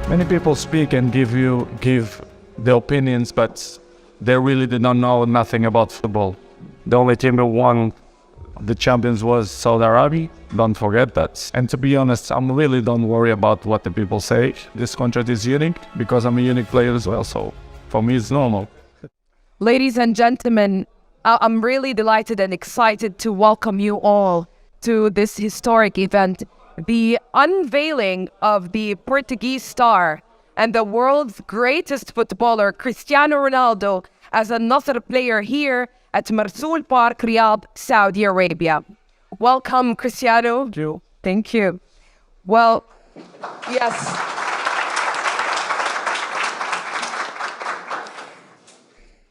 Many people speak and give their opinions, but they really did not know nothing about football. The only team who won the champions was Saudi Arabia. Don't forget that. And to be honest, I'm really don't worry about what the people say. This contract is unique because I'm a unique player as well. So for me, it's normal. Ladies and gentlemen, I'm really delighted and excited to welcome you all to this historic event, the unveiling of the Portuguese star and the world's greatest footballer, Cristiano Ronaldo, as another player here at Marsoul Park, Riyadh, Saudi Arabia. Welcome, Cristiano. Thank you. Thank you. Well, yes.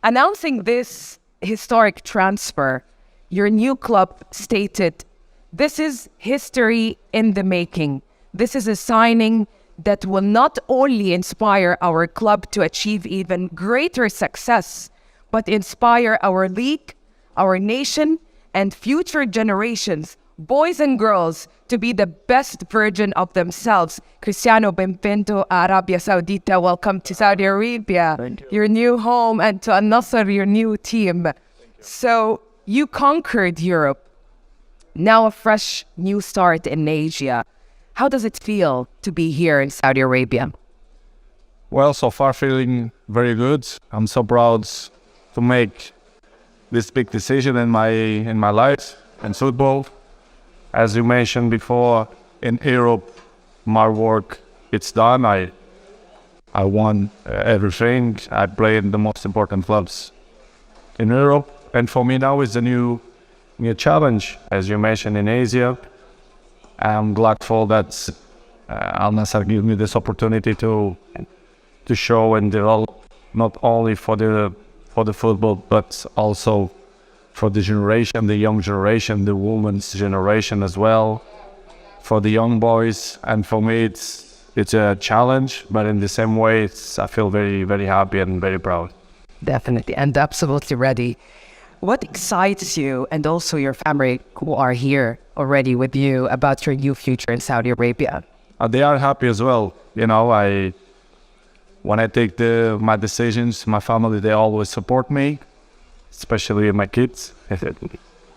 Announcing this historic transfer, your new club stated, "This is history in the making. This is a signing that will not only inspire our club to achieve even greater success, but inspire our league, our nation, and future generations, boys and girls, to be the best version of themselves." Cristiano, benvenuto a Arabia Saudita. Welcome to Saudi Arabia, your new home, and to another, your new team. So you conquered Europe. Now a fresh new start in Asia. How does it feel to be here in Saudi Arabia? Well, so far feeling very good. I'm so proud to make this big decision in my life and football. As you mentioned before, in Europe, my work, it's done. I won everything. I played in the most important clubs in Europe. And for me now is a new challenge, as you mentioned, in Asia. I'm grateful that Al Nassr gave me this opportunity to show and develop not only for the football, but also for the generation, the young generation, the women's generation as well, for the young boys. And for me, it's a challenge, but in the same way, I feel very, very happy and very proud. Definitely, and absolutely ready. What excites you and also your family who are here already with you about your new future in Saudi Arabia? They are happy as well. You know, when I take my decisions, my family, they always support me, especially my kids.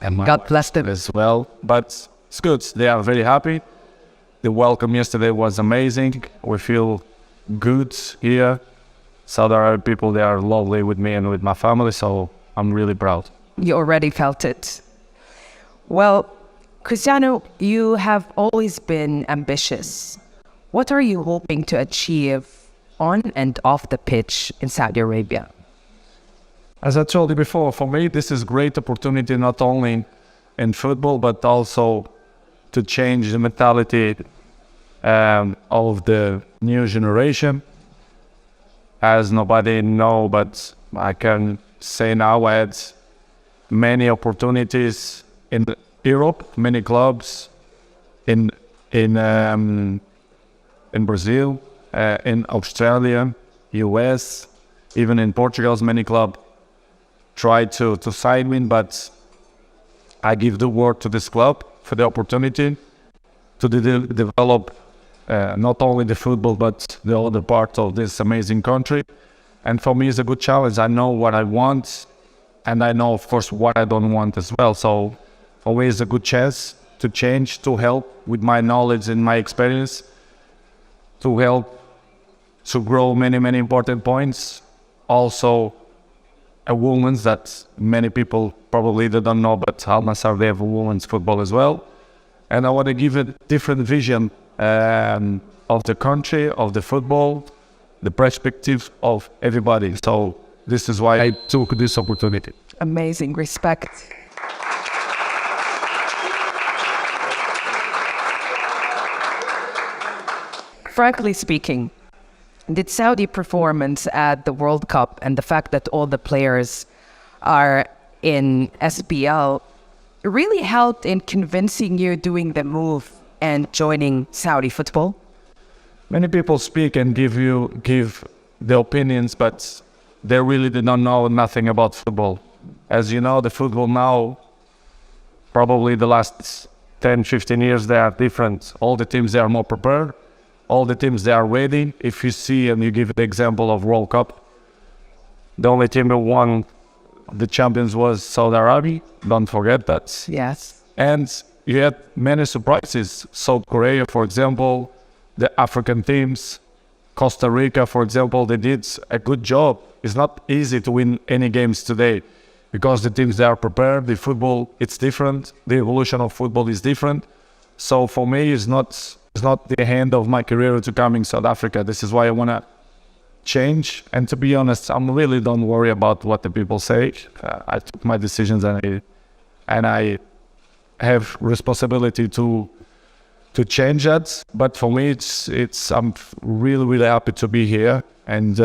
And my God bless them as well. But it's good. They are very happy. The welcome yesterday was amazing. We feel good here. Saudi Arab people, they are lovely with me and with my family, so I'm really proud. You already felt it. Well, Cristiano, you have always been ambitious. What are you hoping to achieve on and off the pitch in Saudi Arabia? As I told you before, for me, this is a great opportunity not only in football, but also to change the mentality of the new generation. As nobody know, but I can say now I had many opportunities in Europe, many clubs in Brazil, in Australia, US, even in Portugal, many clubs tried to sign me, but I give the word to this club for the opportunity to develop not only the football, but the other part of this amazing country. And for me, it's a good challenge. I know what I want, and I know, of course, what I don't want as well. So always a good chance to change, to help with my knowledge and my experience, to help to grow many, many important points. Also, a women's that many people probably don't know, but Al Nassr, they have a women's football as well. And I want to give a different vision of the country, of the football, the perspective of everybody. So this is why I took this opportunity. Amazing, respect. Frankly speaking, did Saudi performance at the World Cup and the fact that all the players are in SPL really helped in convincing you doing the move and joining Saudi football? Many people speak and give their opinions, but they really did not know nothing about football. As you know, the football now, probably the last 10, 15 years, they are different. All the teams, they are more prepared. all the teams, they are ready. If you see, and you give the example of World Cup, the only team that won the champions was Saudi Arabia. Don't forget that. Yes. And you had many surprises. South Korea, for example, the African teams, Costa Rica, for example, they did a good job. It's not easy to win any games today because the teams, they are prepared. The football, it's different. The evolution of football is different. So for me, it's not the end of my career to come in South Africa. This is why I want to change. And to be honest, I'm really don't worry about what the people say. I took my decisions and I have responsibility to change that. But for me, it's I'm really happy to be here. And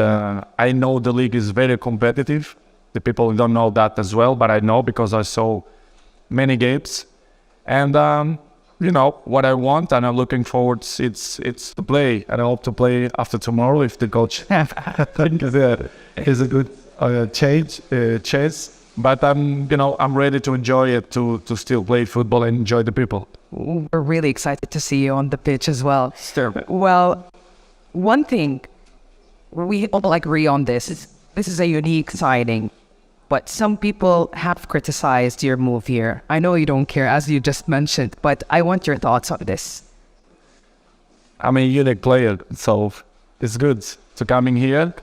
I know the league is very competitive. The people don't know that as well, but I know because I saw many games. And you know what I want, and I'm looking forward. It's to play, and I hope to play after tomorrow if the coach is a good chance. But I'm ready to enjoy it, to still play football and enjoy the people. We're really excited to see you on the pitch as well. Sure. Well, one thing, we all agree on this. This is a unique signing, but some people have criticized your move here. I know you don't care, as you just mentioned, but I want your thoughts on this. I'm a unique player, so it's good to coming here.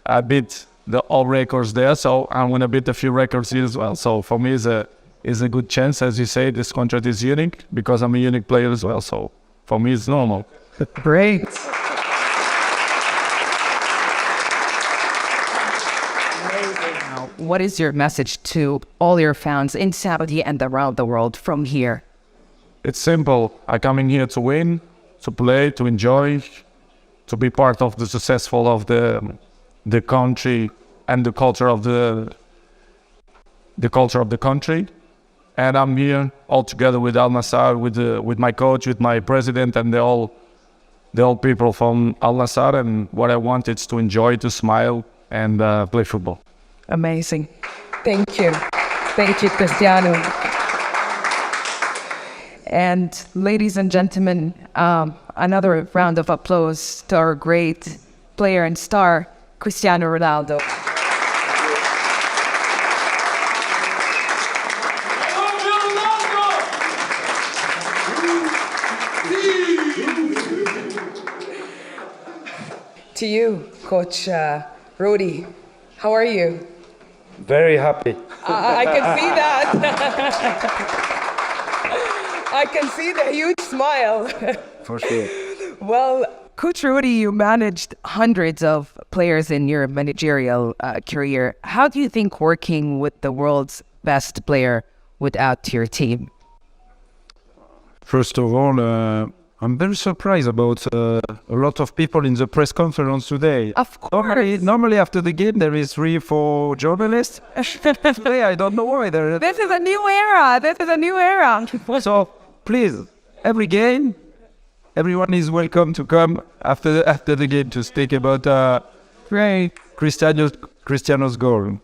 I beat all records there, so I'm gonna beat a few records here as well. So for me, it's a good chance. As you say, this contract is unique because I'm a unique player as well. So for me, it's normal. Great. What is your message to all your fans in Saudi and around the world from here? It's simple. I'm coming here to win, to play, to enjoy, to be part of the successful of the country and the culture of the country. And I'm here all together with Al Nassr, with my coach, with my president, and the all people from Al Nassr. And what I want is to enjoy, to smile, and play football. Amazing. Thank you. Thank you, Cristiano. And ladies and gentlemen, another round of applause to our great player and star, Cristiano Ronaldo. To you, Coach Rudy, how are you? Very happy. I can see that. I can see the huge smile. For sure. Well, Coach Rudy, you managed hundreds of players in your managerial career. How do you think working with the world's best player would add to your team? First of all, I'm very surprised about a lot of people in the press conference today. Of course. Normally after the game there is 3-4 journalists. Today I don't know why. This is a new era. This is a new era. So please, every game, everyone is welcome to come after the game to speak about Cristiano's goal.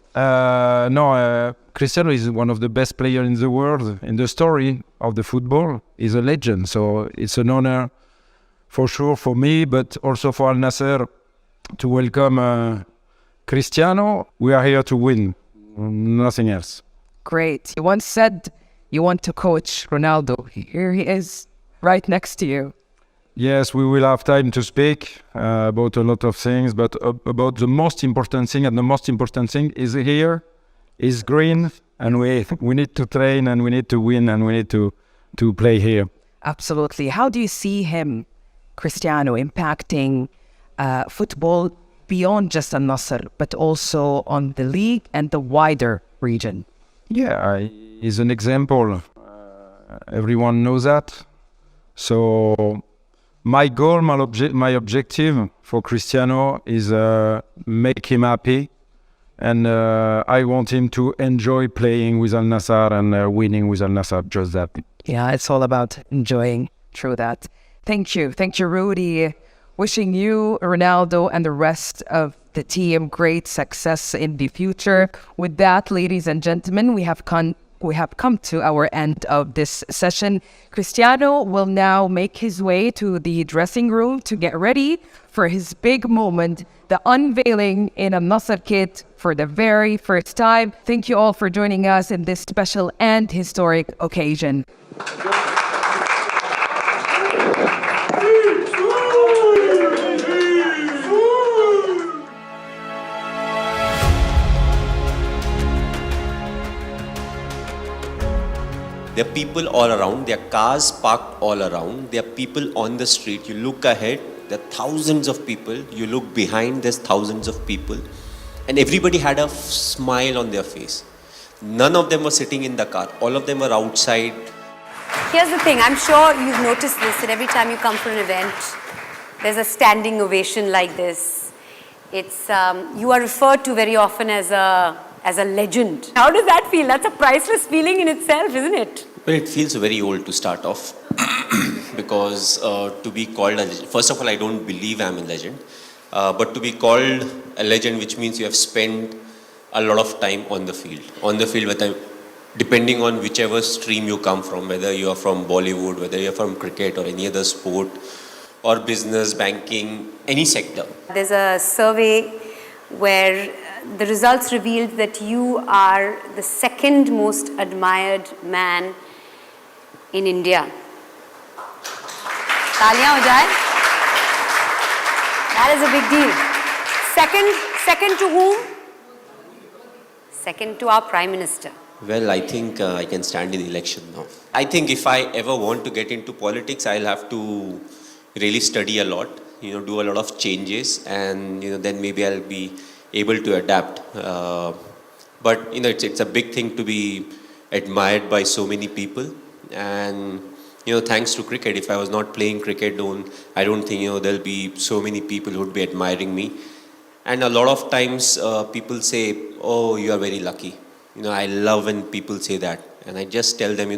Cristiano is one of the best players in the world in the story of the football. He's a legend, so it's an honor for sure for me, but also for Al Nassr to welcome Cristiano. We are here to win, nothing else. Great. You once said you want to coach Ronaldo. Here he is, right next to you. Yes, we will have time to speak about a lot of things, but about the most important thing, and the most important thing is here, is green, and we need to train, and we need to win, and we need to play here. Absolutely. How do you see him, Cristiano, impacting football beyond just Al Nassr, but also on the league and the wider region? Yeah, he's an example. Everyone knows that. So my goal, my objective for Cristiano is make him happy, and I want him to enjoy playing with Al Nassr and winning with Al Nassr. Just that. Yeah, it's all about enjoying. True that. Thank you, Rudy. Wishing you, Ronaldo, and the rest of the team great success in the future. With that, ladies and gentlemen, we have come we have come to our end of this session. Cristiano will now make his way to the dressing room to get ready for his big moment, the unveiling in a Nasser kit for the very first time. Thank you all for joining us in this special and historic occasion. There are people all around, there are cars parked all around, there are people on the street. You look ahead, there are thousands of people. You look behind, there's thousands of people. And everybody had a smile on their face. None of them were sitting in the car. All of them were outside. Here's the thing, I'm sure you've noticed this, that every time you come for an event, there's a standing ovation like this. It's, you are referred to very often as a legend. How does that feel? That's a priceless feeling in itself, isn't it? Well, it feels very old to start off because to be called a legend, first of all, I don't believe I'm a legend, but to be called a legend, which means you have spent a lot of time on the field. On the field, depending on whichever stream you come from, whether you are from Bollywood, whether you're from cricket or any other sport, or business, banking, any sector. There's a survey where the results revealed that you are the second most admired man in India. Taaliyan ho jaye. That is a big deal. Second to whom? Second to our Prime Minister. Well, I think I can stand in election now. I think if I ever want to get into politics, I'll have to really study a lot, do a lot of changes, and then maybe I'll be able to adapt. But it's a big thing to be admired by so many people, and thanks to cricket. If I was not playing cricket, I don't think there'll be so many people who would be admiring me. And a lot of times people say, "Oh, you are very lucky." I love when people say that, and I just tell them,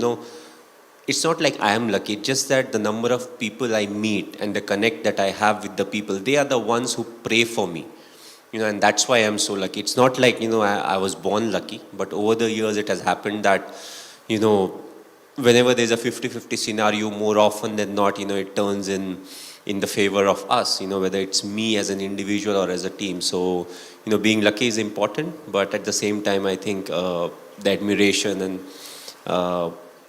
it's not like I am lucky. It's just that the number of people I meet and the connect that I have with the people, they are the ones who pray for me. And that's why I'm so lucky. It's not like, I was born lucky, but over the years it has happened that, whenever there's a 50-50 scenario, more often than not, it turns in the favor of us, whether it's me as an individual or as a team. So, being lucky is important, but at the same time, I think the admiration and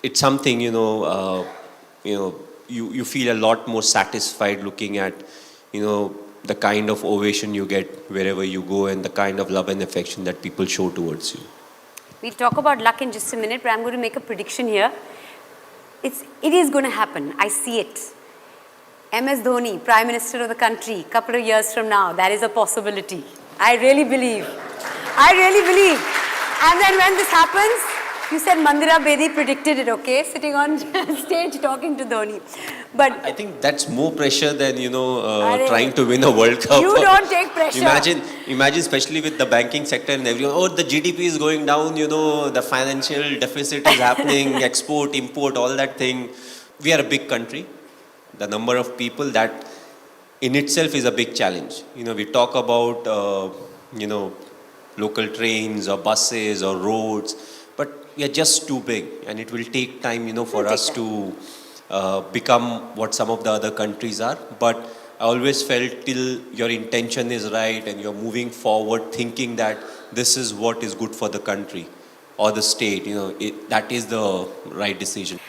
it's something, you feel a lot more satisfied looking at, the kind of ovation you get wherever you go and the kind of love and affection that people show towards you. We'll talk about luck in just a minute, but I'm going to make a prediction here. It is going to happen. I see it. MS Dhoni, Prime Minister of the country, couple of years from now, that is a possibility. I really believe. And then when this happens, you said Mandira Bedi predicted it, okay? Sitting on stage talking to Dhoni. But I think that's more pressure than, trying to win a World Cup. You don't take pressure. Imagine especially with the banking sector and everyone, the GDP is going down, the financial deficit is happening, export, import, all that thing. We are a big country. The number of people, that in itself is a big challenge. We talk about, local trains or buses or roads, but we are just too big, and it will take time, for us to become what some of the other countries are. But I always felt till your intention is right and you're moving forward thinking that this is what is good for the country or the state, that is the right decision.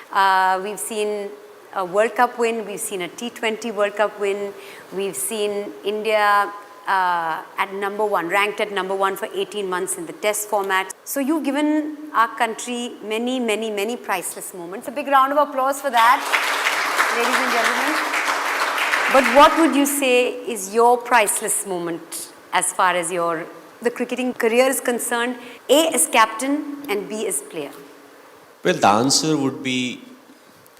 We've seen a World Cup win, we've seen a T20 World Cup win, we've seen India at number one, ranked at number one for 18 months in the test format. So you've given our country many, many, many priceless moments. A big round of applause for that, ladies and gentlemen. But what would you say is your priceless moment as far as the cricketing career is concerned, A as captain and B as player? Well, the answer would be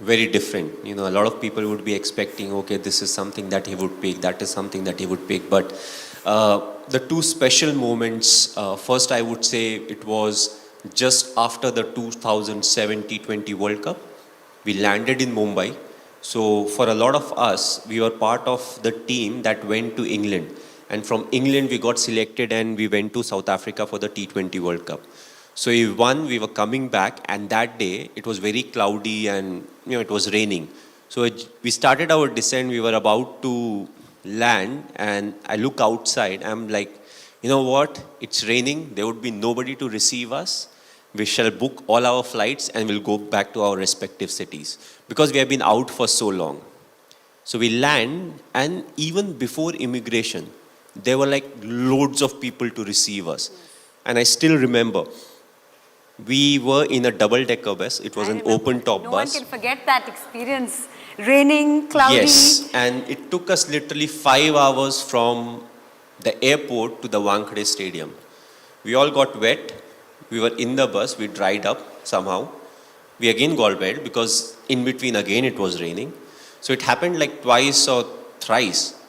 very different. A lot of people would be expecting, okay, this is something that he would pick, that is something that he would pick. But the two special moments, first I would say it was just after the 2007 T20 World Cup. We landed in Mumbai. So for a lot of us, we were part of the team that went to England. And from England, we got selected and we went to South Africa for the T20 World Cup. So we won, we were coming back, and that day it was very cloudy and it was raining. So we started our descent, we were about to land, and I look outside, I'm like, you know what, it's raining, there would be nobody to receive us. We shall book all our flights and we'll go back to our respective cities because we have been out for so long. So we land, and even before immigration, there were like loads of people to receive us. And I still remember, we were in a double-decker bus. It was an open-top No bus. one can forget that experience. Raining, cloudy. Yes, and it took us literally 5 hours from the airport to the Wankhede Stadium. We all got wet. We were in the bus. We dried up somehow. We again got wet because in between again it was raining. So it happened like twice or thrice.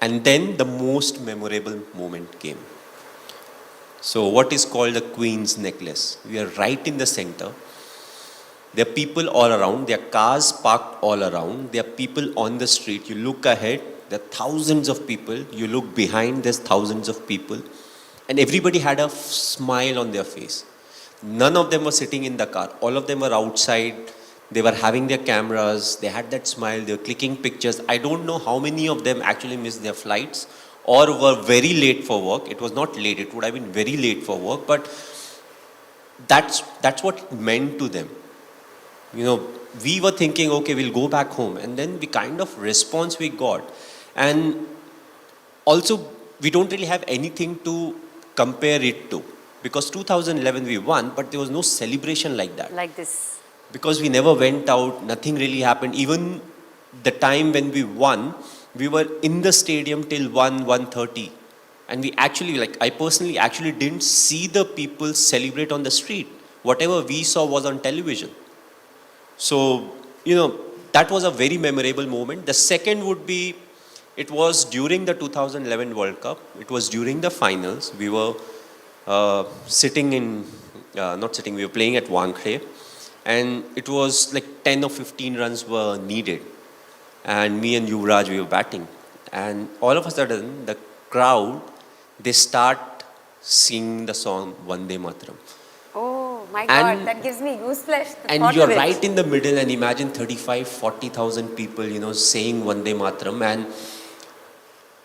And then the most memorable moment came. So what is called the Queen's Necklace. We are right in the center. There are people all around. There are cars parked all around. There are people on the street. You look ahead, there are thousands of people. You look behind, there's thousands of people. And everybody had a smile on their face. None of them were sitting in the car. All of them were outside. They were having their cameras. They had that smile. They were clicking pictures. I don't know how many of them actually missed their flights or were very late for work. It was not late. It would have been very late for work. But that's what it meant to them. We were thinking, okay, we'll go back home. And then the kind of response we got. And also, we don't really have anything to compare it to. Because 2011 we won, but there was no celebration like that. Like this. Because we never went out, nothing really happened. Even the time when we won, we were in the stadium till 1:30. And we actually, I personally actually didn't see the people celebrate on the street. Whatever we saw was on television. So, that was a very memorable moment. The second would be, it was during the 2011 World Cup. It was during the finals. We were we were playing at Wankhede. And it was like 10 or 15 runs were needed. And me and Yuvraj, we were batting. And all of a sudden, the crowd, they start singing the song Vande Mataram. Oh my God, that gives me goosebumps. And you're right in the middle, and imagine 40,000 people, saying Vande Mataram. And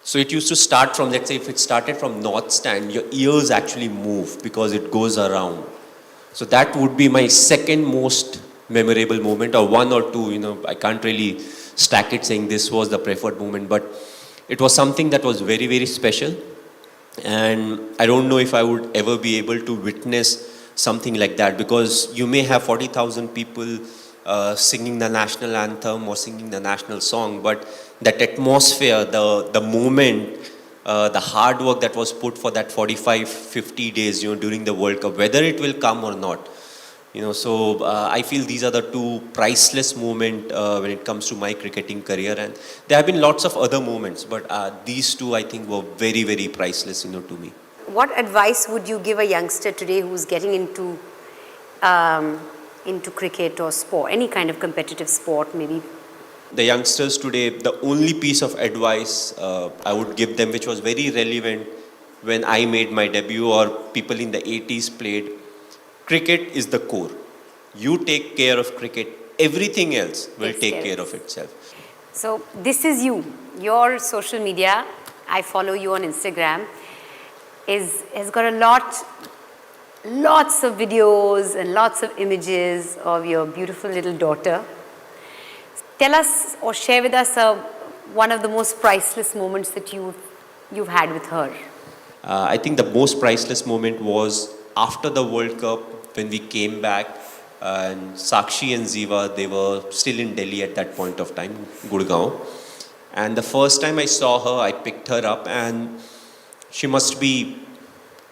so it used to start from, let's say, if it started from North Stand, your ears actually move because it goes around. So that would be my second most memorable moment, or one or two, I can't really stack it saying this was the preferred moment, but it was something that was very, very special. And I don't know if I would ever be able to witness something like that, because you may have 40,000 people singing the national anthem or singing the national song, but that atmosphere, the moment, the hard work that was put for that 45-50 days, during the World Cup, whether it will come or not. So I feel these are the two priceless moments when it comes to my cricketing career. And there have been lots of other moments, but these two I think were very, very priceless, to me. What advice would you give a youngster today who's getting into cricket or sport, any kind of competitive sport maybe? The youngsters today, the only piece of advice I would give them, which was very relevant when I made my debut or people in the 80s played, cricket is the core. You take care of cricket, everything else will take care of itself. So this is you. Your social media, I follow you on Instagram, has got lots of videos and lots of images of your beautiful little daughter. Tell us or share with us one of the most priceless moments that you've had with her. I think the most priceless moment was after the World Cup, when we came back, and Sakshi and Ziva, they were still in Delhi at that point of time, Gurgaon. And the first time I saw her, I picked her up, and she must be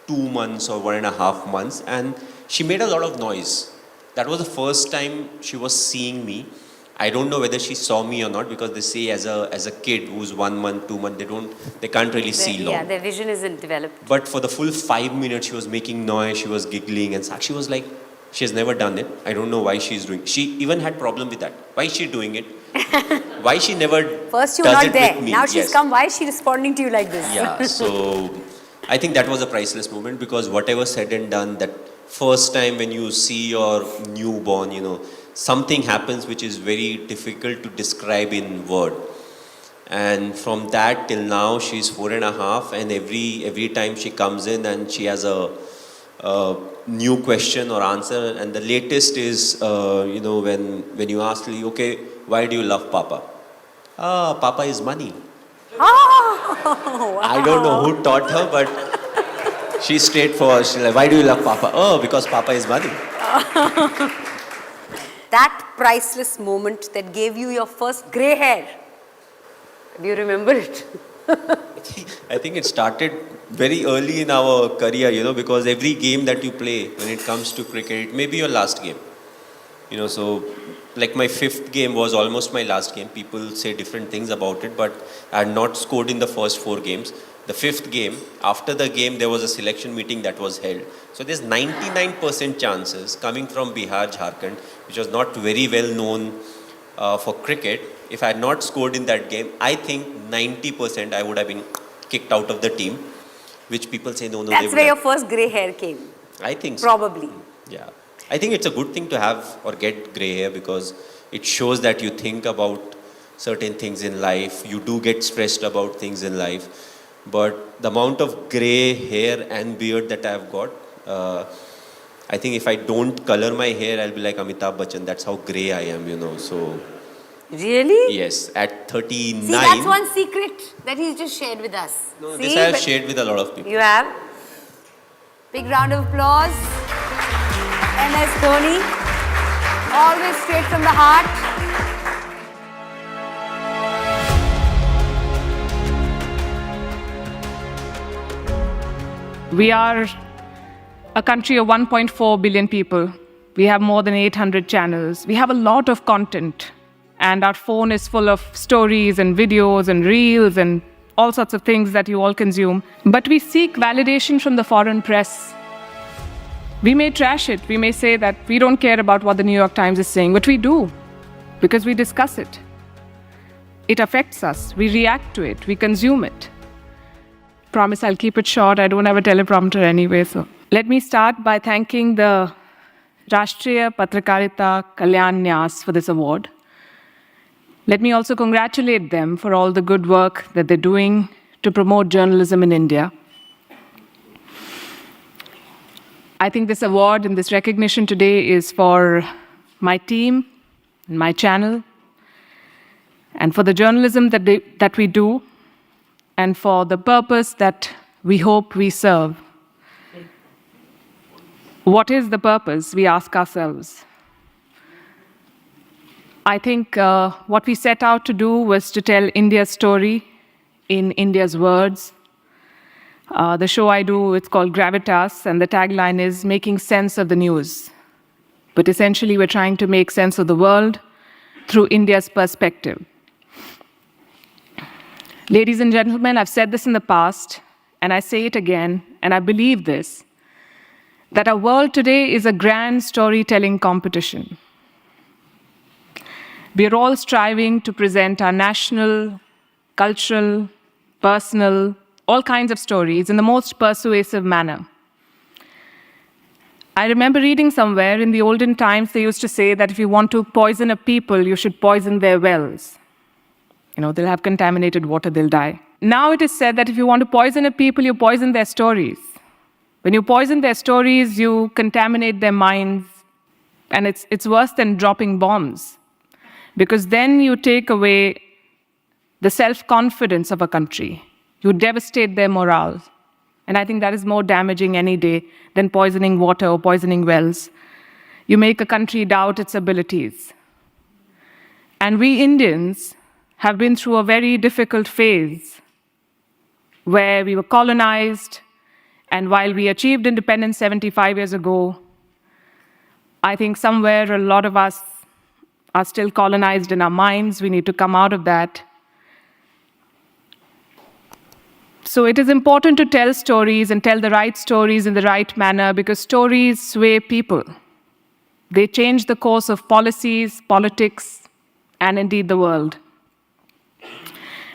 2 months or 1.5 months, and she made a lot of noise. That was the first time she was seeing me. I don't know whether she saw me or not, because they say as a kid who's 1 month, 2 months, they can't really see long. Yeah, their vision isn't developed. But for the full 5 minutes, she was making noise, she was giggling, and Sakshi was like, she has never done it. I don't know why she's doing it. She even had problem with that. Why is she doing it? Why she never First you does were not it there. with me? Now she's Yes. come. Why is she responding to you like this? Yeah, so I think that was a priceless moment, because whatever said and done, that first time when you see your newborn, something happens which is very difficult to describe in word. And from that till now, she's 4.5, and every time she comes in and she has a new question or answer. And the latest is, when you ask Lily, okay, why do you love Papa? Papa is money. Oh, I don't know who taught her, but she's straightforward. She's like, why do you love Papa? Oh, because Papa is money. that priceless moment that gave you your first grey hair. Do you remember it? I think it started very early in our career, because every game that you play when it comes to cricket, it may be your last game. So like my 5th game was almost my last game. People say different things about it, but I had not scored in the first 4 games. The 5th game, after the game, there was a selection meeting that was held. So there's 99% chances coming from Bihar, Jharkhand, which was not very well known for cricket. If I had not scored in that game, I think 90% I would have been kicked out of the team, which people say no. That's where your first grey hair came. I think so. Probably. Yeah. I think it's a good thing to have or get grey hair because it shows that you think about certain things in life. You do get stressed about things in life. But the amount of grey hair and beard that I've got, I think if I don't color my hair, I'll be like Amitabh Bachchan. That's how grey I am, so... Really? Yes, at 39... See, that's one secret that he's just shared with us. No, See, this I have shared with a lot of people. You have? Big round of applause. MS Dhoni. Always straight from the heart. We are a country of 1.4 billion people. We have more than 800 channels. We have a lot of content. And our phone is full of stories and videos and reels and all sorts of things that you all consume. But we seek validation from the foreign press. We may trash it. We may say that we don't care about what the New York Times is saying, but we do, because we discuss it. It affects us. We react to it. We consume it. Promise I'll keep it short. I don't have a teleprompter anyway. So let me start by thanking the Rashtriya Patrakarita Kalyan Nyas for this award. Let me also congratulate them for all the good work that they're doing to promote journalism in India. I think this award and this recognition today is for my team and my channel, and for the journalism that we do, and for the purpose that we hope we serve. What is the purpose, we ask ourselves. I think what we set out to do was to tell India's story in India's words. The show I do, it's called Gravitas, and the tagline is making sense of the news. But essentially, we're trying to make sense of the world through India's perspective. Ladies and gentlemen, I've said this in the past, and I say it again, and I believe this, that our world today is a grand storytelling competition. We are all striving to present our national, cultural, personal, all kinds of stories in the most persuasive manner. I remember reading somewhere in the olden times, they used to say that if you want to poison a people, you should poison their wells. They'll have contaminated water, they'll die. Now it is said that if you want to poison a people, you poison their stories. When you poison their stories, you contaminate their minds, and it's worse than dropping bombs. Because then you take away the self-confidence of a country. You devastate their morale. And I think that is more damaging any day than poisoning water or poisoning wells. You make a country doubt its abilities. And we Indians have been through a very difficult phase where we were colonized, and while we achieved independence 75 years ago, I think somewhere a lot of us are still colonized in our minds. We need to come out of that. So it is important to tell stories and tell the right stories in the right manner, because stories sway people. They change the course of policies, politics, and indeed the world.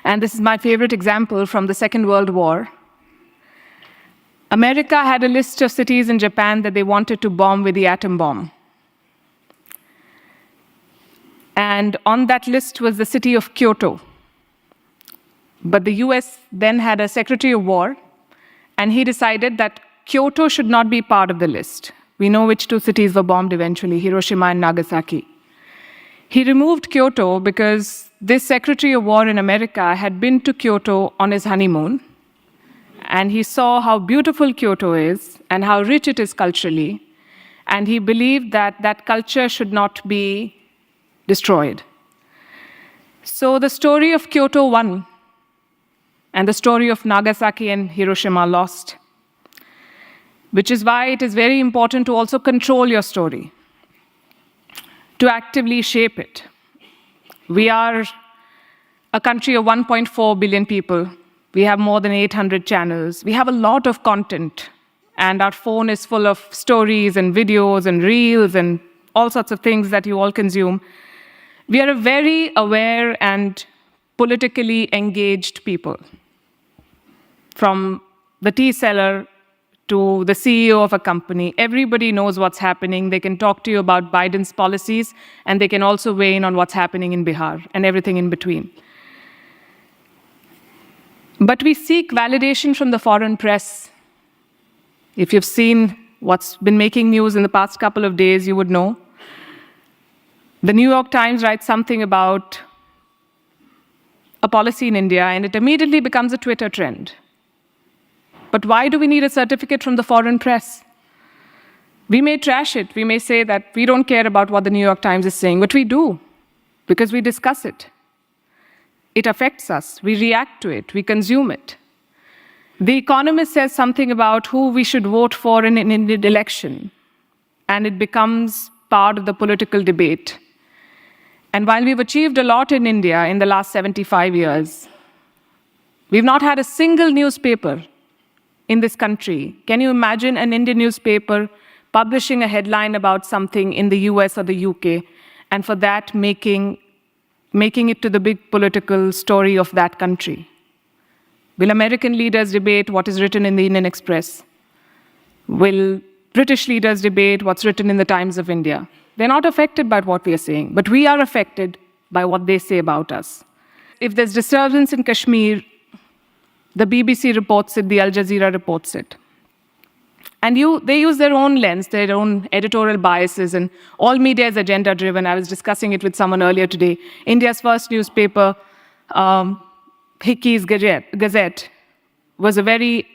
And this is my favorite example from the Second World War. America had a list of cities in Japan that they wanted to bomb with the atom bomb. And on that list was the city of Kyoto. But the US then had a Secretary of War, and he decided that Kyoto should not be part of the list. We know which two cities were bombed eventually, Hiroshima and Nagasaki. He removed Kyoto because this Secretary of War in America had been to Kyoto on his honeymoon, and he saw how beautiful Kyoto is and how rich it is culturally, and he believed that that culture should not be destroyed. So the story of Kyoto won, and the story of Nagasaki and Hiroshima lost, which is why it is very important to also control your story, to actively shape it. We are a country of 1.4 billion people. We have more than 800 channels. We have a lot of content, and our phone is full of stories and videos and reels and all sorts of things that you all consume. We are a very aware and politically engaged people. From the tea seller to the CEO of a company, everybody knows what's happening. They can talk to you about Biden's policies, and they can also weigh in on what's happening in Bihar and everything in between. But we seek validation from the foreign press. If you've seen what's been making news in the past couple of days, you would know. The New York Times writes something about a policy in India, and it immediately becomes a Twitter trend. But why do we need a certificate from the foreign press? We may trash it. We may say that we don't care about what the New York Times is saying, but we do, because we discuss it. It affects us. We react to it. We consume it. The Economist says something about who we should vote for in an Indian election, and it becomes part of the political debate. And while we've achieved a lot in India in the last 75 years, we've not had a single newspaper in this country. Can you imagine an Indian newspaper publishing a headline about something in the US or the UK, and for that making it to the big political story of that country? Will American leaders debate what is written in the Indian Express? Will British leaders debate what's written in the Times of India? They're not affected by what we are saying, but we are affected by what they say about us. If there's disturbance in Kashmir, the BBC reports it, the Al Jazeera reports it. And they use their own lens, their own editorial biases, and all media is agenda-driven. I was discussing it with someone earlier today. India's first newspaper, Hickey's Gazette, was a very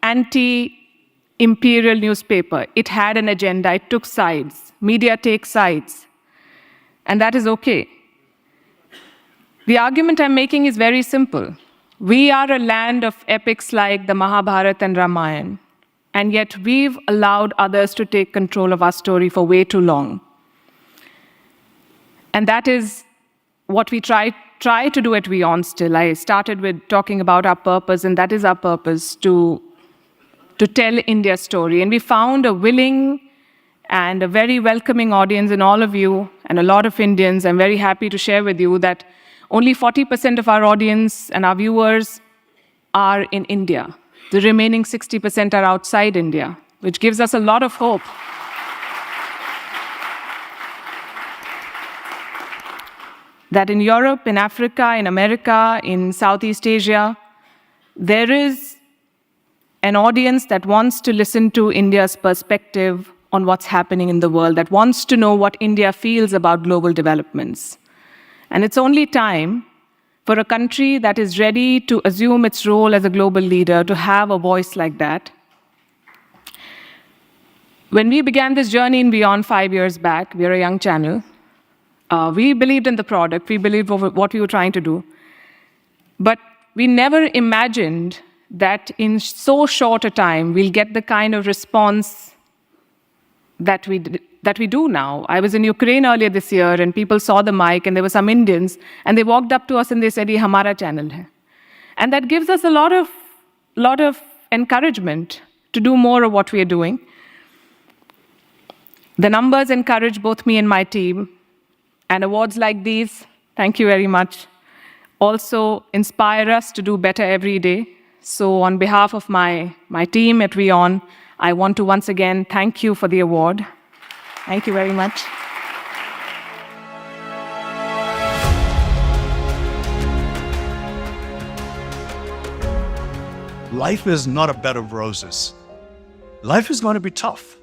anti-imperial newspaper. It had an agenda. It took sides. Media takes sides. And that is okay. The argument I'm making is very simple. We are a land of epics like the Mahabharata and Ramayana, and yet we've allowed others to take control of our story for way too long. And that is what we try to do at WION still. I started with talking about our purpose, and that is our purpose, to tell India's story. And we found a willing and a very welcoming audience in all of you and a lot of Indians. I'm very happy to share with you that only 40% of our audience and our viewers are in India. The remaining 60% are outside India, which gives us a lot of hope. That in Europe, in Africa, in America, in Southeast Asia, there is an audience that wants to listen to India's perspective on what's happening in the world, that wants to know what India feels about global developments. And it's only time for a country that is ready to assume its role as a global leader to have a voice like that. When we began this journey in WION 5 years back, we are a young channel, we believed in the product, we believed what we were trying to do. But we never imagined that in so short a time, we'll get the kind of response that we do now. I was in Ukraine earlier this year, and people saw the mic, and there were some Indians, and they walked up to us and they said, "Ye hamara channel hai." And that gives us a lot of encouragement to do more of what we are doing. The numbers encourage both me and my team, and awards like these, thank you very much, also inspire us to do better every day. So on behalf of my team at WION, I want to once again thank you for the award. Thank you very much. Life is not a bed of roses. Life is going to be tough.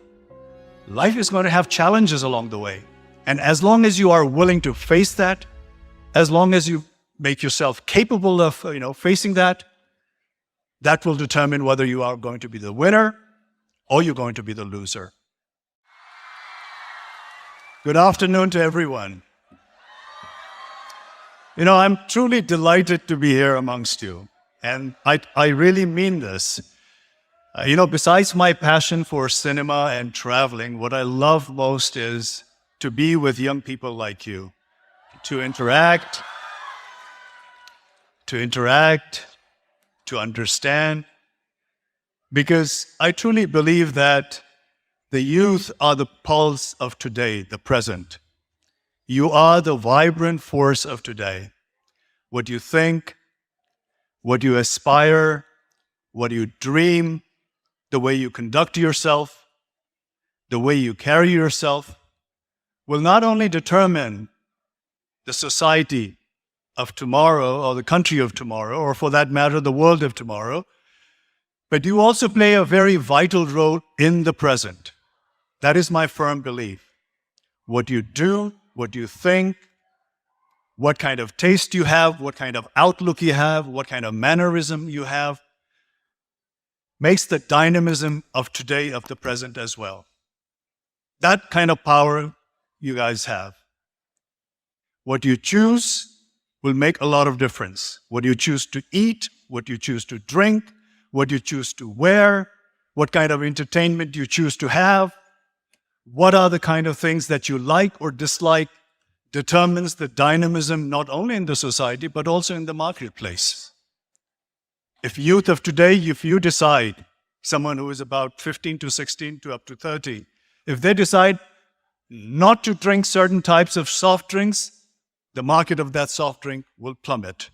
Life is going to have challenges along the way. And as long as you are willing to face that, as long as you make yourself capable of facing that, that will determine whether you are going to be the winner or you're going to be the loser. Good afternoon to everyone. I'm truly delighted to be here amongst you. And I really mean this. Besides my passion for cinema and traveling, what I love most is to be with young people like you, to interact, to understand, because I truly believe that the youth are the pulse of today, the present. You are the vibrant force of today. What you think, what you aspire, what you dream, the way you conduct yourself, the way you carry yourself, will not only determine the society of tomorrow or the country of tomorrow, or for that matter, the world of tomorrow, but you also play a very vital role in the present. That is my firm belief. What you do, what you think, what kind of taste you have, what kind of outlook you have, what kind of mannerism you have, makes the dynamism of today, of the present as well. That kind of power you guys have. What you choose will make a lot of difference. What you choose to eat, what you choose to drink, what you choose to wear, what kind of entertainment you choose to have, what are the kind of things that you like or dislike, determines the dynamism not only in the society, but also in the marketplace. If youth of today, if you decide, someone who is about 15 to 16 to up to 30, if they decide not to drink certain types of soft drinks, the market of that soft drink will plummet.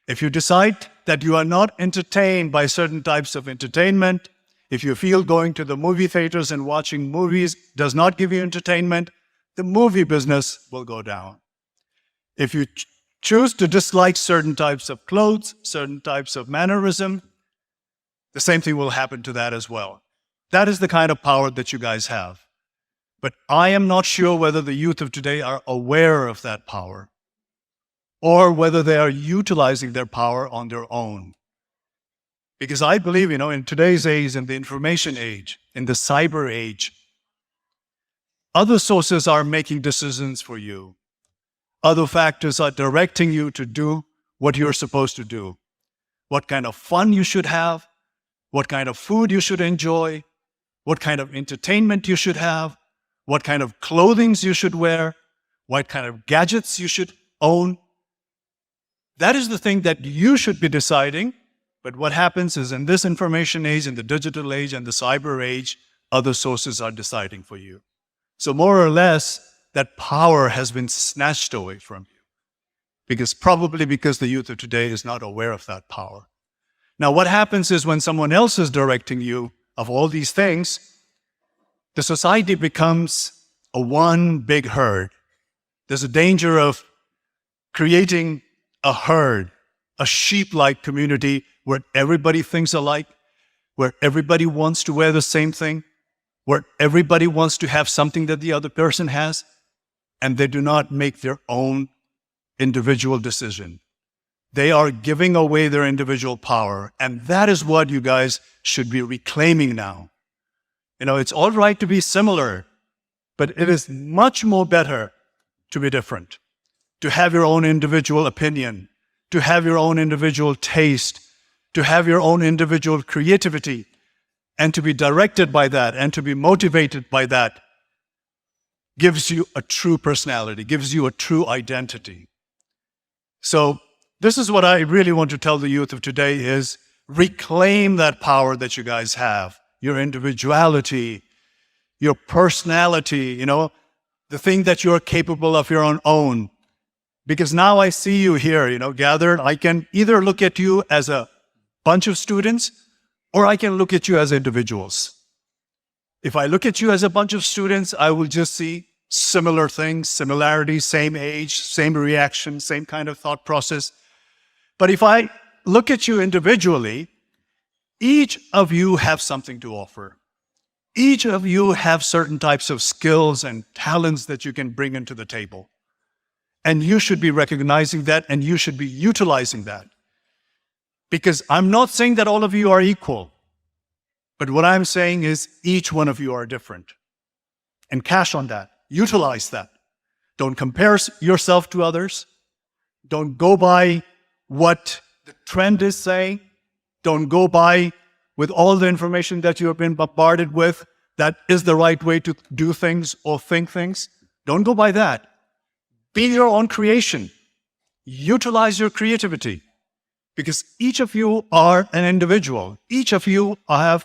If you decide that you are not entertained by certain types of entertainment, if you feel going to the movie theaters and watching movies does not give you entertainment, the movie business will go down. If you choose to dislike certain types of clothes, certain types of mannerism, the same thing will happen to that as well. That is the kind of power that you guys have. But I am not sure whether the youth of today are aware of that power or whether they are utilizing their power on their own. Because I believe, in today's age, in the information age, in the cyber age, other sources are making decisions for you. Other factors are directing you to do what you're supposed to do. What kind of fun you should have, what kind of food you should enjoy, what kind of entertainment you should have, what kind of clothing you should wear, what kind of gadgets you should own. That is the thing that you should be deciding. But what happens is in this information age, in the digital age and the cyber age, other sources are deciding for you. So more or less, that power has been snatched away from you. Probably because the youth of today is not aware of that power. Now, what happens is when someone else is directing you of all these things, the society becomes a one big herd. There's a danger of creating a herd, a sheep-like community where everybody thinks alike, where everybody wants to wear the same thing, where everybody wants to have something that the other person has, and they do not make their own individual decision. They are giving away their individual power, and that is what you guys should be reclaiming now. It's all right to be similar, but it is much more better to be different, to have your own individual opinion, to have your own individual taste, to have your own individual creativity, and to be directed by that and to be motivated by that gives you a true personality, gives you a true identity. So this is what I really want to tell the youth of today is reclaim that power that you guys have, your individuality, your personality, the thing that you're capable of your own. Because now I see you here, gathered. I can either look at you as a bunch of students, or I can look at you as individuals. If I look at you as a bunch of students, I will just see similar things, similarities, same age, same reaction, same kind of thought process. But if I look at you individually, each of you have something to offer. Each of you have certain types of skills and talents that you can bring into the table. And you should be recognizing that, and you should be utilizing that. Because I'm not saying that all of you are equal, but what I'm saying is each one of you are different. And cash on that. Utilize that. Don't compare yourself to others. Don't go by what the trend is saying. Don't go by with all the information that you have been bombarded with that is the right way to do things or think things. Don't go by that. Be your own creation. Utilize your creativity. Because each of you are an individual. Each of you have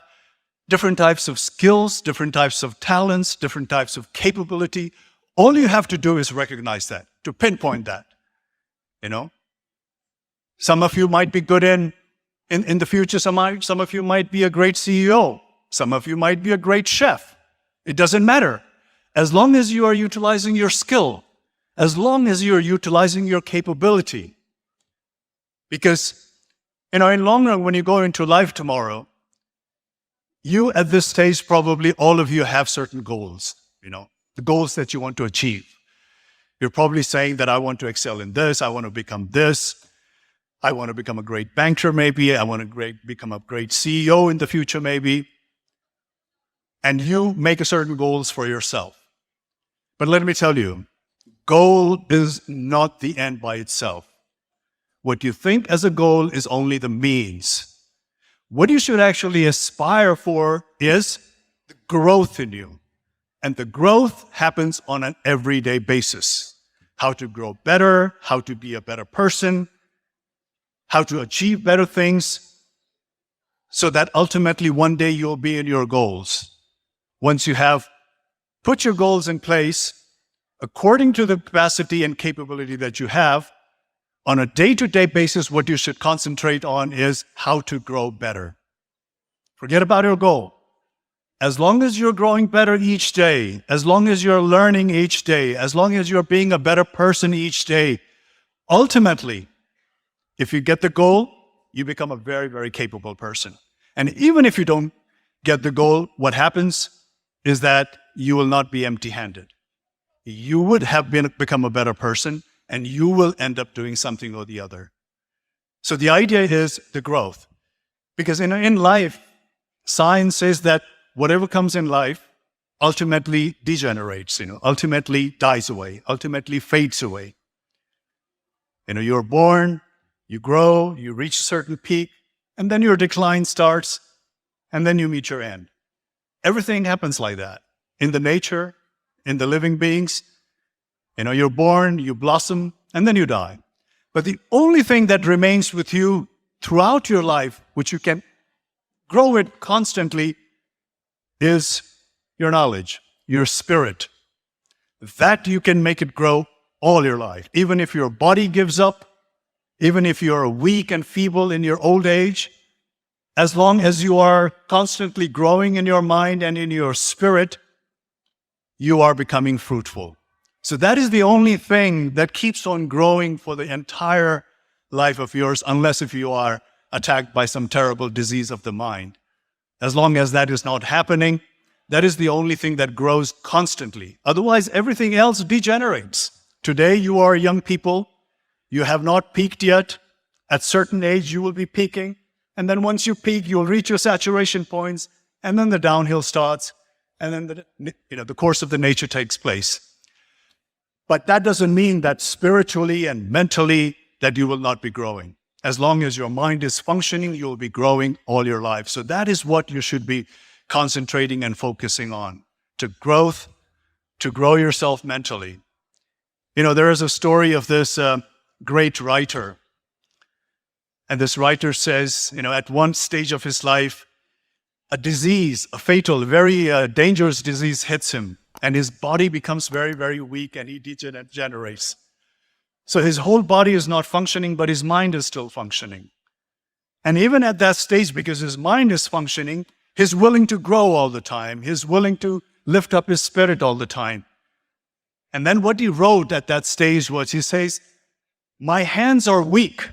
different types of skills, different types of talents, different types of capability. All you have to do is recognize that, to pinpoint that. You know? Some of you might be good in the future, some of you might be a great CEO. Some of you might be a great chef. It doesn't matter. As long as you are utilizing your skill, as long as you're utilizing your capability. Because, in long run, when you go into life tomorrow, you at this stage, probably all of you have certain goals, the goals that you want to achieve. You're probably saying that I want to excel in this, I want to become this, I want to become a great banker maybe, I want to become a great CEO in the future maybe. And you make certain goals for yourself. But let me tell you, goal is not the end by itself. What you think as a goal is only the means. What you should actually aspire for is the growth in you. And the growth happens on an everyday basis. How to grow better, how to be a better person, how to achieve better things, so that ultimately one day you'll be in your goals. Once you have put your goals in place, according to the capacity and capability that you have, on a day-to-day basis, what you should concentrate on is how to grow better. Forget about your goal. As long as you're growing better each day, as long as you're learning each day, as long as you're being a better person each day, ultimately, if you get the goal, you become a very, very capable person. And even if you don't get the goal, what happens is that you will not be empty-handed. You would have become a better person, and you will end up doing something or the other. So the idea is the growth. Because in life, science says that whatever comes in life ultimately degenerates, ultimately dies away, ultimately fades away. You're born, you grow, you reach a certain peak, and then your decline starts, and then you meet your end. Everything happens like that. In the nature, in the living beings, you're born, you blossom, and then you die. But the only thing that remains with you throughout your life, which you can grow it constantly, is your knowledge, your spirit. That you can make it grow all your life. Even if your body gives up, even if you're weak and feeble in your old age, as long as you are constantly growing in your mind and in your spirit, you are becoming fruitful. So that is the only thing that keeps on growing for the entire life of yours, unless if you are attacked by some terrible disease of the mind. As long as that is not happening, that is the only thing that grows constantly. Otherwise, everything else degenerates. Today, you are young people. You have not peaked yet. At certain age, you will be peaking. And then once you peak, you'll reach your saturation points. And then the downhill starts. And then the course of the nature takes place. But that doesn't mean that spiritually and mentally that you will not be growing. As long as your mind is functioning, you will be growing all your life. So that is what you should be concentrating and focusing on. To grow yourself mentally. There is a story of this great writer. And this writer says, at one stage of his life, a disease, a fatal, very dangerous disease hits him. And his body becomes very, very weak and he degenerates. So his whole body is not functioning, but his mind is still functioning. And even at that stage, because his mind is functioning, he's willing to grow all the time. He's willing to lift up his spirit all the time. And then what he wrote at that stage was, he says, my hands are weak.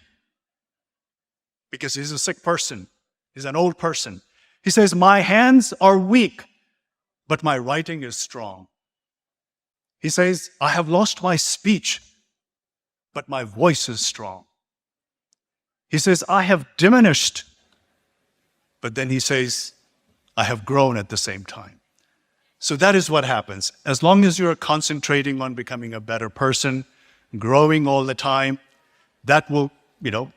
Because he's a sick person. He's an old person. He says, my hands are weak, but my writing is strong. He says, I have lost my speech, but my voice is strong. He says, I have diminished, but then he says, I have grown at the same time. So that is what happens. As long as you're concentrating on becoming a better person, growing all the time, that will,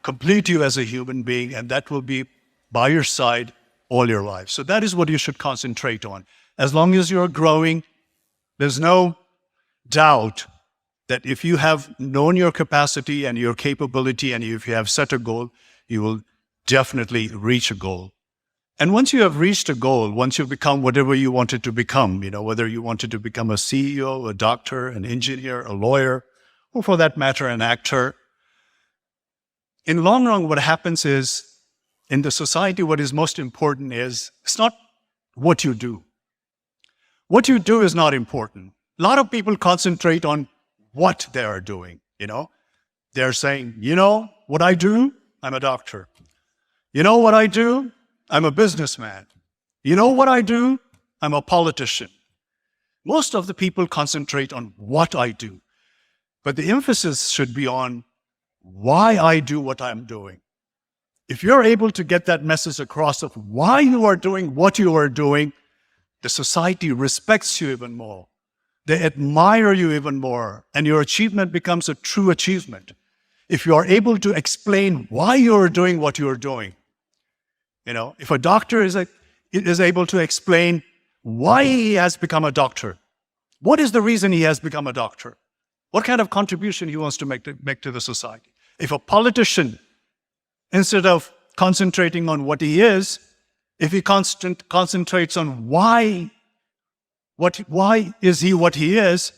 complete you as a human being, and that will be by your side all your life. So that is what you should concentrate on. As long as you're growing, there's no doubt that if you have known your capacity and your capability, and if you have set a goal, you will definitely reach a goal. And once you have reached a goal, once you become whatever you wanted to become, whether you wanted to become a CEO, a doctor, an engineer, a lawyer, or for that matter, an actor, in long run, what happens is, in the society, what is most important is, it's not what you do. What you do is not important. A lot of people concentrate on what they are doing, They're saying, what I do? I'm a doctor. You know what I do? I'm a businessman. You know what I do? I'm a politician. Most of the people concentrate on what I do. But the emphasis should be on why I do what I'm doing. If you're able to get that message across of why you are doing what you are doing, the society respects you even more. They admire you even more, and your achievement becomes a true achievement. If you are able to explain why you are doing what you are doing, if a doctor is able to explain why he has become a doctor, what is the reason he has become a doctor, what kind of contribution he wants to make to the society. If a politician, instead of concentrating on what he is, if he concentrates on why is he what he is,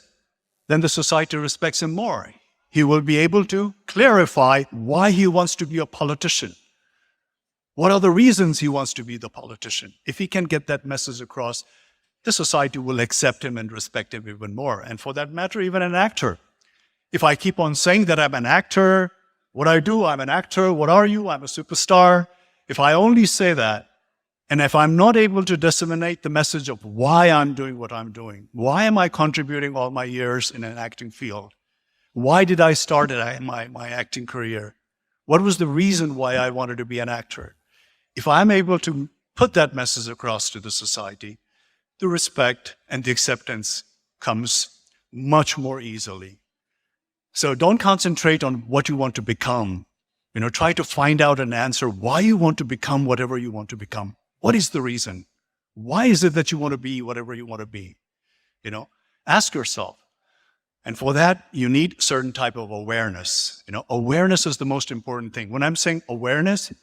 then the society respects him more. He will be able to clarify why he wants to be a politician. What are the reasons he wants to be the politician? If he can get that message across, the society will accept him and respect him even more. And for that matter, even an actor. If I keep on saying that I'm an actor, what I do, I'm an actor, what are you? I'm a superstar. If I only say that, and if I'm not able to disseminate the message of why I'm doing what I'm doing, why am I contributing all my years in an acting field? Why did I start my acting career? What was the reason why I wanted to be an actor? If I'm able to put that message across to the society, the respect and the acceptance comes much more easily. So don't concentrate on what you want to become. Try to find out an answer why you want to become whatever you want to become. What is the reason? Why is it that you want to be whatever you want to be? Ask yourself. And for that, you need a certain type of awareness. Awareness is the most important thing. When I'm saying awareness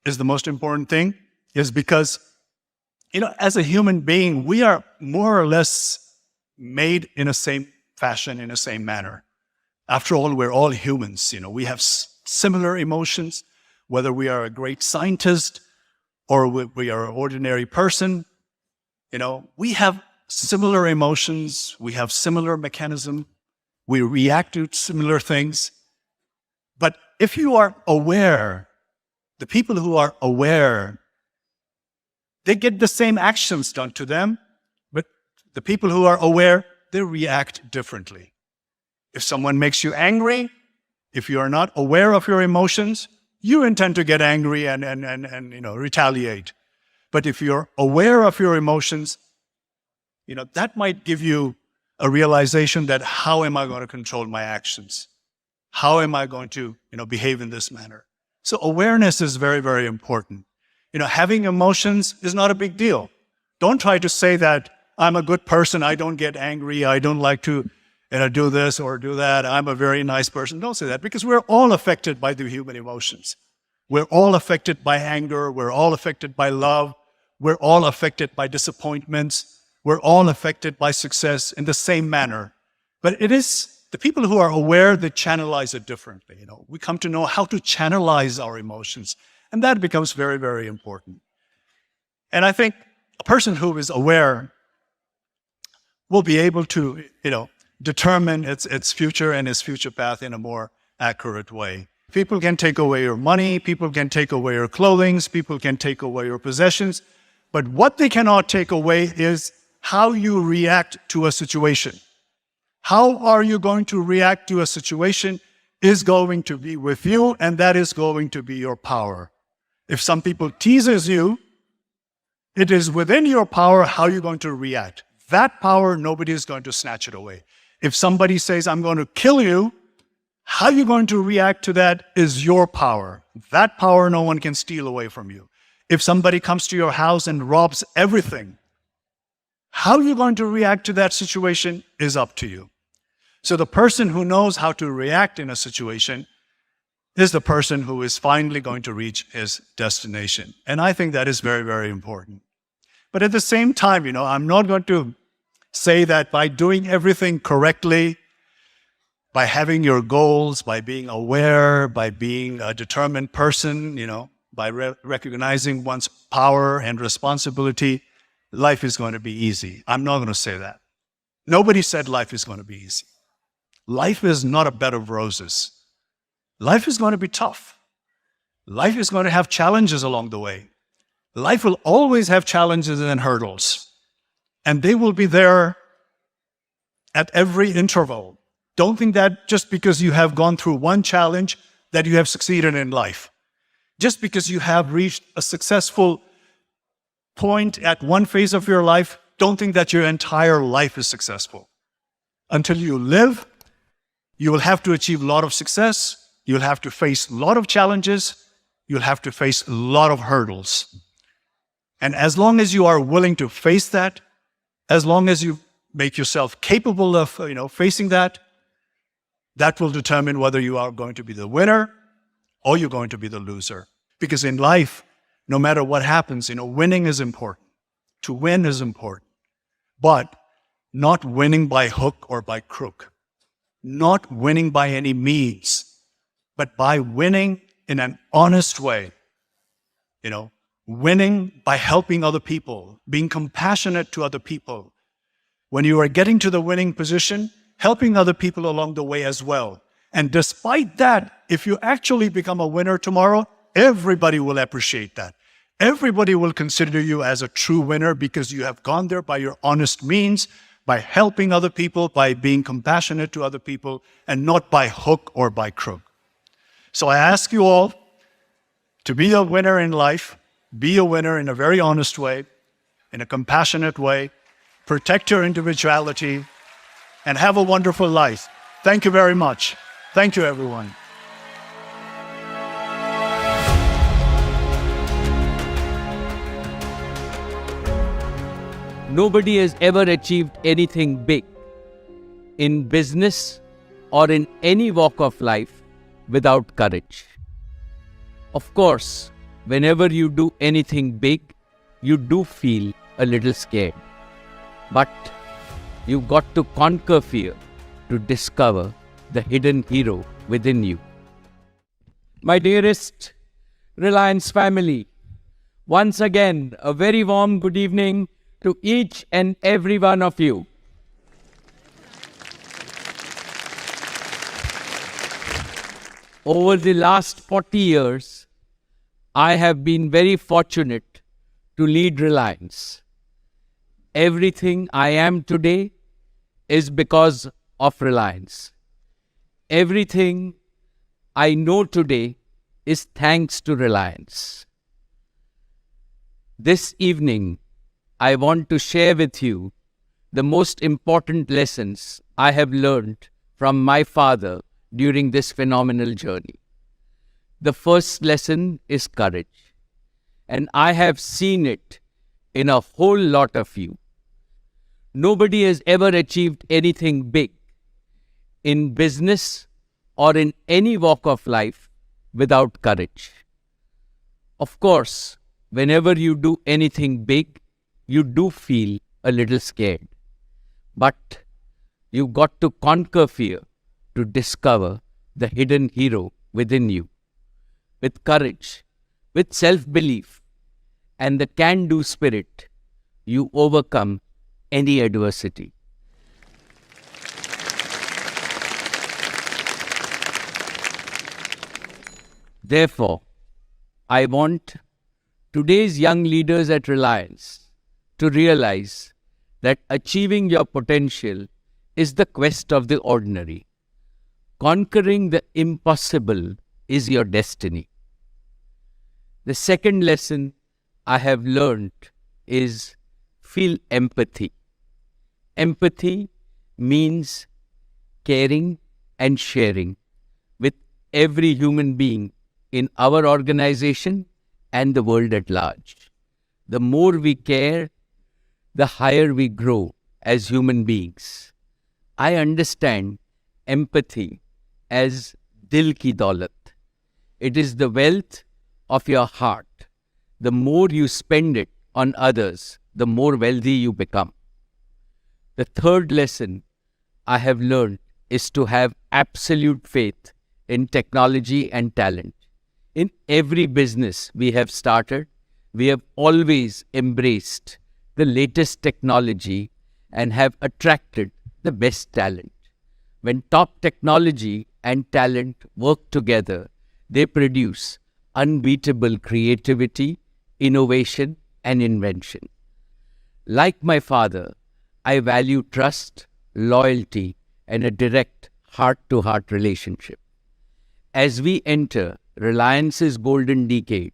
is the most important thing, is because, as a human being, we are more or less made in the same fashion, in the same manner. After all, we're all humans. We have similar emotions, whether we are a great scientist or we are an ordinary person. We have similar emotions, we have similar mechanism, we react to similar things. But if you are aware, the people who are aware, they get the same actions done to them, but the people who are aware, they react differently. If someone makes you angry, if you are not aware of your emotions, you intend to get angry and retaliate. But if you're aware of your emotions, that might give you a realization that how am I going to control my actions? How am I going to, behave in this manner? So awareness is very, very important. Having emotions is not a big deal. Don't try to say that I'm a good person, I don't get angry, I don't like to do this or do that, I'm a very nice person. Don't say that, because we're all affected by the human emotions. We're all affected by anger, we're all affected by love, we're all affected by disappointments, we're all affected by success in the same manner. But it is the people who are aware that channelize it differently. We come to know how to channelize our emotions, And that becomes very, very important. And I think a person who is aware will be able to, determine its future and its future path in a more accurate way. People can take away your money, people can take away your clothing, people can take away your possessions, but what they cannot take away is how you react to a situation. How are you going to react to a situation is going to be with you, and that is going to be your power. If some people teases you, it is within your power how you're going to react. That power, nobody is going to snatch it away. If somebody says, I'm going to kill you, how you're going to react to that is your power. That power no one can steal away from you. If somebody comes to your house and robs everything, how you're going to react to that situation is up to you. So the person who knows how to react in a situation is the person who is finally going to reach his destination. And I think that is very, very important. But at the same time, I'm not going to say that by doing everything correctly, by having your goals, by being aware, by being a determined person, by recognizing one's power and responsibility, life is going to be easy. I'm not going to say that. Nobody said life is going to be easy. Life is not a bed of roses. Life is going to be tough. Life is going to have challenges along the way. Life will always have challenges and hurdles. And they will be there at every interval. Don't think that just because you have gone through one challenge that you have succeeded in life. Just because you have reached a successful point at one phase of your life, don't think that your entire life is successful. Until you live, you will have to achieve a lot of success. You'll have to face a lot of challenges. You'll have to face a lot of hurdles. And as long as you are willing to face that, as long as you make yourself capable of, facing that, that will determine whether you are going to be the winner or you're going to be the loser. Because in life, no matter what happens, winning is important. To win is important. But not winning by hook or by crook. Not winning by any means, but by winning in an honest way. Winning by helping other people, being compassionate to other people. When you are getting to the winning position, helping other people along the way as well. And despite that, if you actually become a winner tomorrow, everybody will appreciate that. Everybody will consider you as a true winner because you have gone there by your honest means, by helping other people, by being compassionate to other people, and not by hook or by crook. So I ask you all to be a winner in life, be a winner in a very honest way, in a compassionate way, protect your individuality, and have a wonderful life. Thank you very much. Thank you, everyone. Nobody has ever achieved anything big in business or in any walk of life without courage. Of course, whenever you do anything big, you do feel a little scared. But you've got to conquer fear to discover the hidden hero within you. My dearest Reliance family, once again, a very warm good evening to each and every one of you. Over the last 40 years, I have been very fortunate to lead Reliance. Everything I am today is because of Reliance. Everything I know today is thanks to Reliance. This evening, I want to share with you the most important lessons I have learned from my father during this phenomenal journey. The first lesson is courage, and I have seen it in a whole lot of you. Nobody has ever achieved anything big in business or in any walk of life without courage. Of course, whenever you do anything big, you do feel a little scared. But you've got to conquer fear to discover the hidden hero within you. With courage, with self-belief and the can-do spirit, you overcome any adversity. Therefore, I want today's young leaders at Reliance to realize that achieving your potential is the quest of the ordinary. Conquering the impossible is your destiny. The second lesson I have learned is feel empathy. Empathy means caring and sharing with every human being in our organization and the world at large. The more we care, the higher we grow as human beings. I understand empathy as dil ki daulat. It is the wealth of your heart. The more you spend it on others, the more wealthy you become. The third lesson I have learned is to have absolute faith in technology and talent. In every business we have started, we have always embraced the latest technology and have attracted the best talent. When top technology and talent work together, they produce unbeatable creativity, innovation, and invention. Like my father, I value trust, loyalty, and a direct heart-to-heart relationship. As we enter Reliance's golden decade,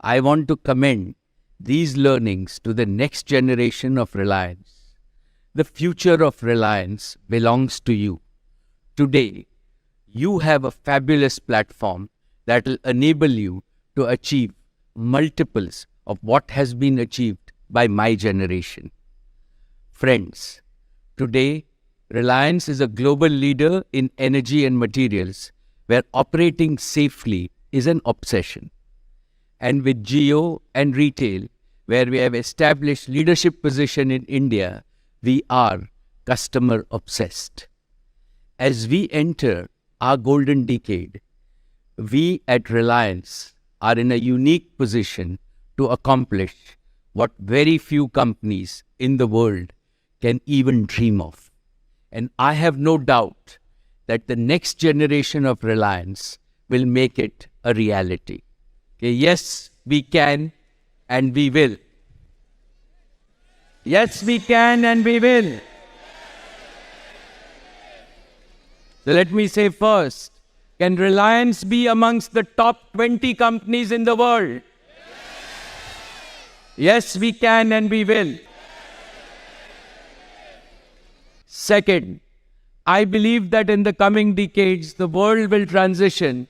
I want to commend these learnings to the next generation of Reliance. The future of Reliance belongs to you. Today, you have a fabulous platform that will enable you to achieve multiples of what has been achieved by my generation. Friends, today, Reliance is a global leader in energy and materials, where operating safely is an obsession. And with Geo and retail, where we have established leadership position in India, we are customer obsessed. As we enter our golden decade, we at Reliance are in a unique position to accomplish what very few companies in the world can even dream of. And I have no doubt that the next generation of Reliance will make it a reality. Okay, yes, we can and we will. Yes, we can and we will. So let me say first, can Reliance be amongst the top 20 companies in the world? Yes, we can and we will. Second, I believe that in the coming decades, the world will transition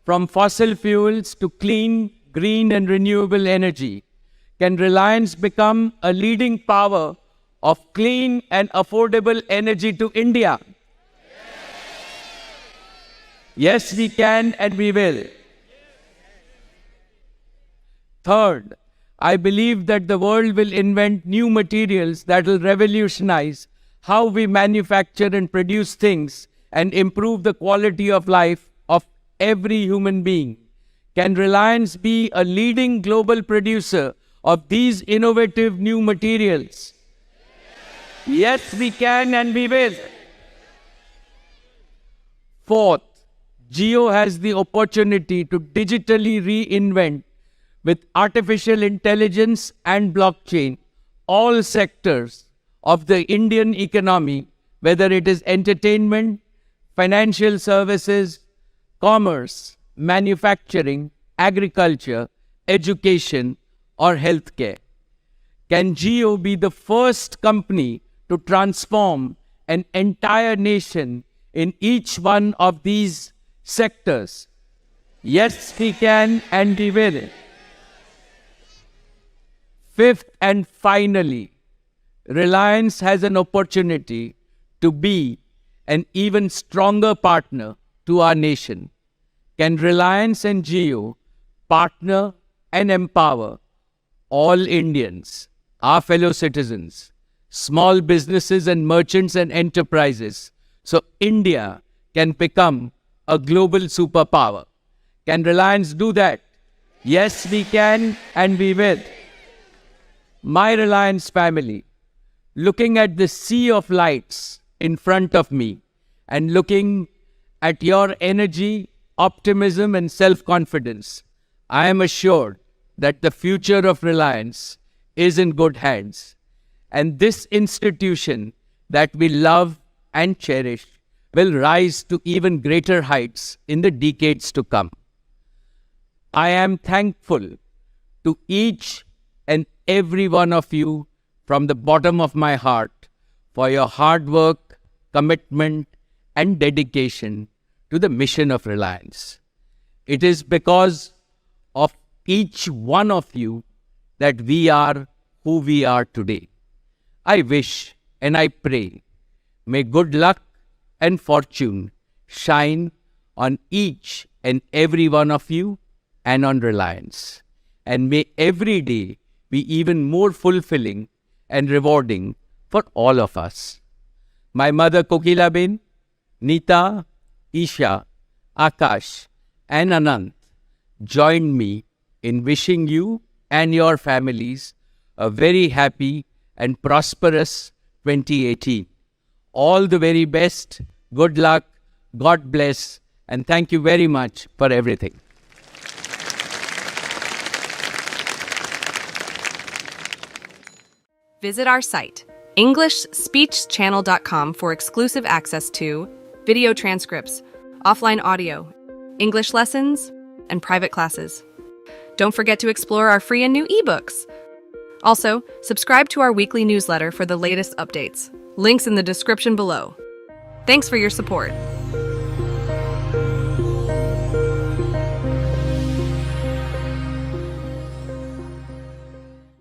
from fossil fuels to clean, green and renewable energy. Can Reliance become a leading power of clean and affordable energy to India? Yes, we can and we will. Third, I believe that the world will invent new materials that will revolutionize how we manufacture and produce things and improve the quality of life of every human being. Can Reliance be a leading global producer of these innovative new materials? Yes, we can and we will. Fourth, Geo has the opportunity to digitally reinvent with artificial intelligence and blockchain all sectors of the Indian economy, whether it is entertainment, financial services, commerce, manufacturing, agriculture, education, or healthcare. Can Geo be the first company to transform an entire nation in each one of these sectors? Yes, we can and we will. Fifth and finally, Reliance has an opportunity to be an even stronger partner to our nation. Can Reliance and Geo partner and empower all Indians, our fellow citizens, small businesses and merchants and enterprises, so India can become a global superpower? Can Reliance do that? Yes, we can and we will. My Reliance family, looking at the sea of lights in front of me and looking at your energy, optimism, and self-confidence, I am assured that the future of Reliance is in good hands. And this institution that we love and cherish will rise to even greater heights in the decades to come. I am thankful to each and every one of you from the bottom of my heart for your hard work, commitment, and dedication to the mission of Reliance. It is because of each one of you that we are who we are today. I wish and I pray, may good luck and fortune shine on each and every one of you and on Reliance. And may every day be even more fulfilling and rewarding for all of us. My mother Kokilabin, Nita, Isha, Akash, and Anant join me in wishing you and your families a very happy and prosperous 2018. All the very best, good luck, God bless, and thank you very much for everything. Visit our site, EnglishSpeechChannel.com, for exclusive access to video transcripts, offline audio, English lessons, and private classes. Don't forget to explore our free and new ebooks. Also, subscribe to our weekly newsletter for the latest updates. Links in the description below. Thanks for your support.